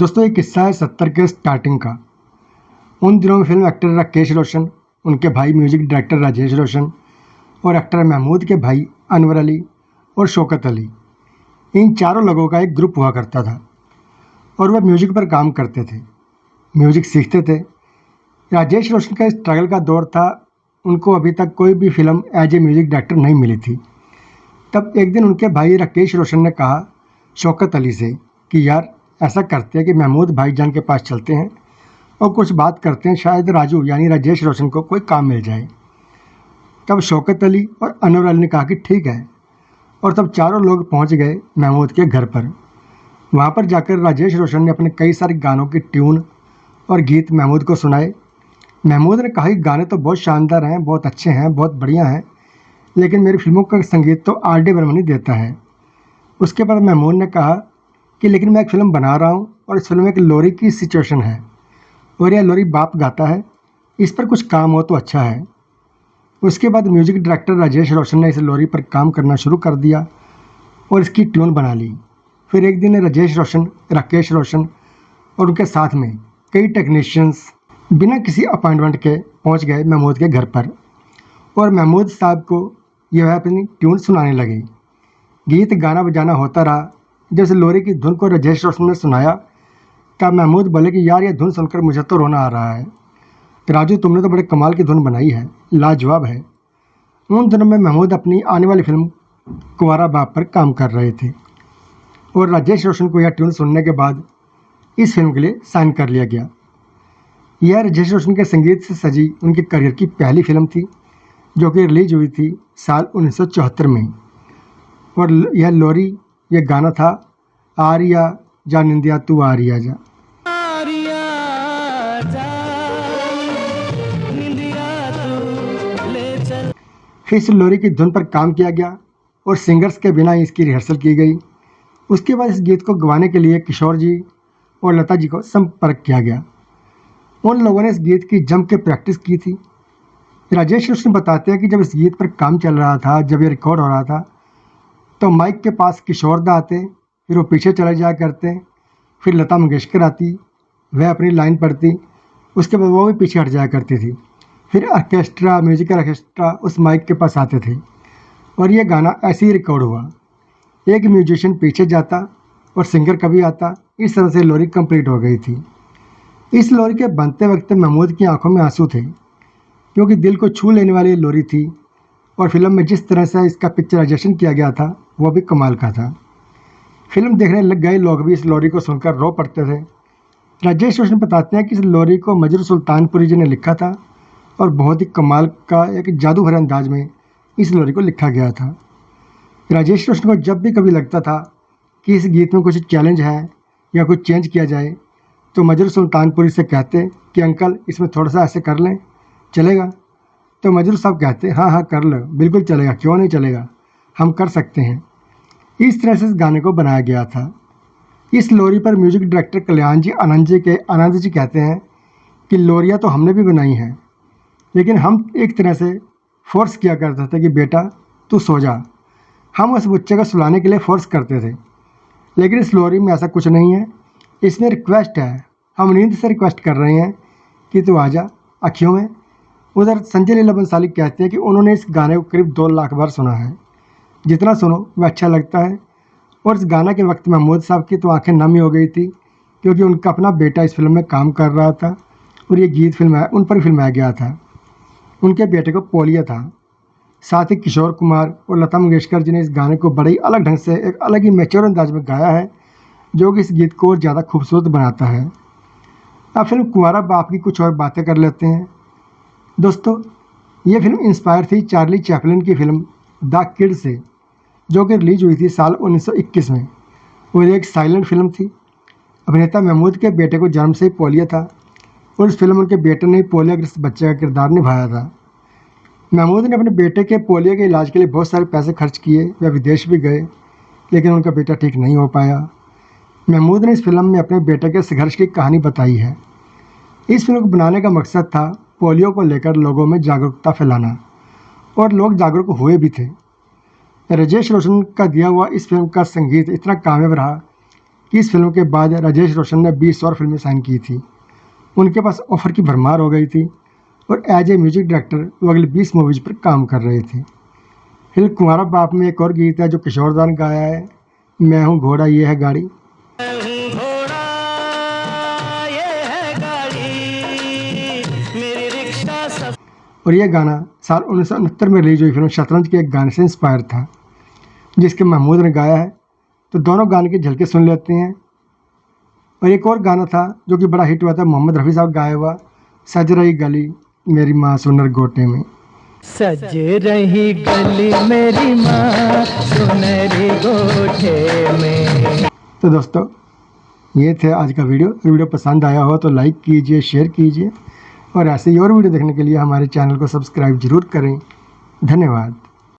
दोस्तों ये किस्सा है 70 के स्टार्टिंग का। उन दिनों में फिल्म एक्टर राकेश रोशन, उनके भाई म्यूजिक डायरेक्टर राजेश रोशन और एक्टर महमूद के भाई अनवर अली और शौकत अली, इन चारों लोगों का एक ग्रुप हुआ करता था और वह म्यूजिक पर काम करते थे, म्यूजिक सीखते थे। राजेश रोशन का स्ट्रगल का दौर था, उनको अभी तक कोई भी film as a music director नहीं मिली थी। तब एक दिन उनके भाई राकेश रोशन ने कहा शौकत अली से कि यार ऐसा करते हैं कि महमूद भाईजान के पास चलते हैं और कुछ बात करते हैं, शायद राजू यानी राजेश रोशन को कोई काम मिल जाए। तब शौकत अली और अनवर अली ने कहा कि ठीक है, और तब चारों लोग पहुंच गए महमूद के घर पर। वहां पर जाकर राजेश रोशन ने अपने कई सारे गानों की ट्यून और गीत महमूद को सुनाए। महमूद ने कहा कि गाने तो बहुत शानदार हैं, बहुत अच्छे हैं, बहुत बढ़िया हैं, लेकिन मेरी फिल्मों का संगीत तो आर डी बर्मन ही देता है। उसके बाद महमूद ने कहा कि लेकिन मैं एक फ़िल्म बना रहा हूँ और इस फिल्म में एक लोरी की सिचुएशन है और यह लोरी बाप गाता है, इस पर कुछ काम हो तो अच्छा है। उसके बाद म्यूजिक डायरेक्टर राजेश रोशन ने इस लोरी पर काम करना शुरू कर दिया और इसकी ट्यून बना ली। फिर एक दिन राजेश रोशन, राकेश रोशन और उनके साथ में कई टेक्नीशियंस बिना किसी अपॉइंटमेंट के पहुंच गए महमूद के घर पर और महमूद साहब को यह अपनी ट्यून सुनाने लगे। गीत गाना बजाना होता रहा। जब इस लोरी की धुन को राजेश रोशन ने सुनाया तब महमूद बोले कि यार ये धुन सुनकर मुझे तो रोना आ रहा है, राजू तुमने तो बड़े कमाल की धुन बनाई है, लाजवाब है। उन दिनों में महमूद अपनी आने वाली फिल्म कुंवारा बाप पर काम कर रहे थे और राजेश रोशन को यह ट्यून सुनने के बाद इस फिल्म के लिए साइन कर लिया गया। यह राजेश रोशन के संगीत से सजी उनके करियर की पहली फिल्म थी, जो कि रिलीज हुई थी साल 1974 में। और यह लोरी, यह गाना था आरिया जा निंदिया तू आरिया जा। फिर इस लोरी की धुन पर काम किया गया और सिंगर्स के बिना ही इसकी रिहर्सल की गई। उसके बाद इस गीत को गवाने के लिए किशोर जी और लता जी को संपर्क किया गया। उन लोगों ने इस गीत की जम के प्रैक्टिस की थी। राजेश रोशन बताते हैं कि जब इस गीत पर काम चल रहा था, जब ये रिकॉर्ड हो रहा था, तो माइक के पास किशोर दा आते, फिर वो पीछे चले जाया करते, फिर लता मंगेशकर आती, वह अपनी लाइन पढ़ती, उसके बाद वो भी पीछे हट जाया करती थी। फिर ऑर्केस्ट्रा, म्यूजिकल ऑर्केस्ट्रा उस माइक के पास आते थे और ये गाना ऐसे ही रिकॉर्ड हुआ। एक म्यूजिशियन पीछे जाता और सिंगर कभी आता, इस तरह से लोरी कंप्लीट हो गई थी। इस लोरी के बनते वक्त महमूद की आंखों में आंसू थे, क्योंकि दिल को छू लेने वाली लोरी थी और फिल्म में जिस तरह से इसका पिक्चराइजेशन किया गया था वो भी कमाल का था। फिल्म देखने लग गए लोग भी इस लोरी को सुनकर रो पड़ते थे। राजेश रोशन बताते हैं कि इस लोरी को मजरू सुल्तानपुरी जी ने लिखा था और बहुत ही कमाल का एक जादू भरे अंदाज में इस लोरी को लिखा गया था। राजेश रोशन को जब भी कभी लगता था कि इस गीत में कुछ चैलेंज है या कुछ चेंज किया जाए, तो मजरू सुल्तानपुरी से कहते कि अंकल इसमें थोड़ा सा ऐसे कर लें, चलेगा? तो मजरू साहब कहते हाँ हाँ कर लो, बिल्कुल चलेगा, क्यों नहीं चलेगा, हम कर सकते हैं। इस तरह से इस गाने को बनाया गया था। इस लोरी पर म्यूजिक डायरेक्टर कल्याण जी आनंद जी कहते हैं कि लोरियाँ तो हमने भी बनाई हैं, लेकिन हम एक तरह से फोर्स किया करते थे कि बेटा तू सो जा। हम उस बच्चे को सुलाने के लिए फोर्स करते थे, लेकिन इस लोरी में ऐसा कुछ नहीं है। इसमें रिक्वेस्ट है, हम नींद से रिक्वेस्ट कर रहे हैं कि तू आ जा अखियों में। उधर संजय लीला बंसाली कहते हैं कि उन्होंने इस गाने को करीब 2 लाख बार सुना है। जितना सुनो वह अच्छा लगता है। और इस गाना के वक्त महमूद साहब की तो आंखें नम ही हो गई थी, क्योंकि उनका अपना बेटा इस फिल्म में काम कर रहा था और ये गीत उन पर फिल्माया गया था। उनके बेटे को पोलियो था। साथ ही किशोर कुमार और लता मंगेशकर जी ने इस गाने को बड़े ही अलग ढंग से, एक अलग ही मैच्योर अंदाज में गाया है, जो कि इस गीत को और ज़्यादा खूबसूरत बनाता है। अब फिल्म कुंवारा बाप की कुछ और बातें कर लेते हैं। दोस्तों ये फिल्म इंस्पायर थी चार्ली चैपलिन की फिल्म द किड से, जो कि रिलीज हुई थी साल 1921 में और एक साइलेंट फिल्म थी। अभिनेता महमूद के बेटे को जन्म से ही पोलियो था और इस फिल्म में उनके बेटे ने पोलियोग्रस्त बच्चे का किरदार निभाया था। महमूद ने अपने बेटे के पोलियो के इलाज के लिए बहुत सारे पैसे खर्च किए, वह विदेश भी गए, लेकिन उनका बेटा ठीक नहीं हो पाया। महमूद ने इस फिल्म में अपने बेटे के संघर्ष की कहानी बताई है। इस फिल्म को बनाने का मकसद था पोलियो को लेकर लोगों में जागरूकता फैलाना, और लोग जागरूक हुए भी थे। राजेश रोशन का दिया हुआ इस फिल्म का संगीत इतना कामयाब रहा कि इस फिल्म के बाद राजेश रोशन ने 20 और फिल्में साइन की थी। उनके पास ऑफ़र की भरमार हो गई थी और एज ए म्यूजिक डायरेक्टर वो अगले 20 मूवीज़ पर काम कर रहे थे। फिर कुंवारा बाप में एक और गीत है जो किशोर दा ने गाया है, मैं हूँ घोड़ा ये है गाड़ी। और ये गाना साल 1969 में रिलीज हुई फिल्म शतरंज के एक गाने से इंस्पायर था, जिसके महमूद ने गाया है। तो दोनों गाने की झलके सुन लेते हैं। और एक और गाना था जो कि बड़ा हिट हुआ था, मोहम्मद रफ़ी साहब गाया हुआ, सज रही गली मेरी माँ सुनर गोटे में। सज रही गली मेरी माँ सुनरी गोटे में। तो दोस्तों, ये थे आज का वीडियो पसंद आया हो तो लाइक कीजिए, शेयर कीजिए और ऐसे ही और वीडियो देखने के लिए हमारे चैनल को सब्सक्राइब ज़रूर करें। धन्यवाद।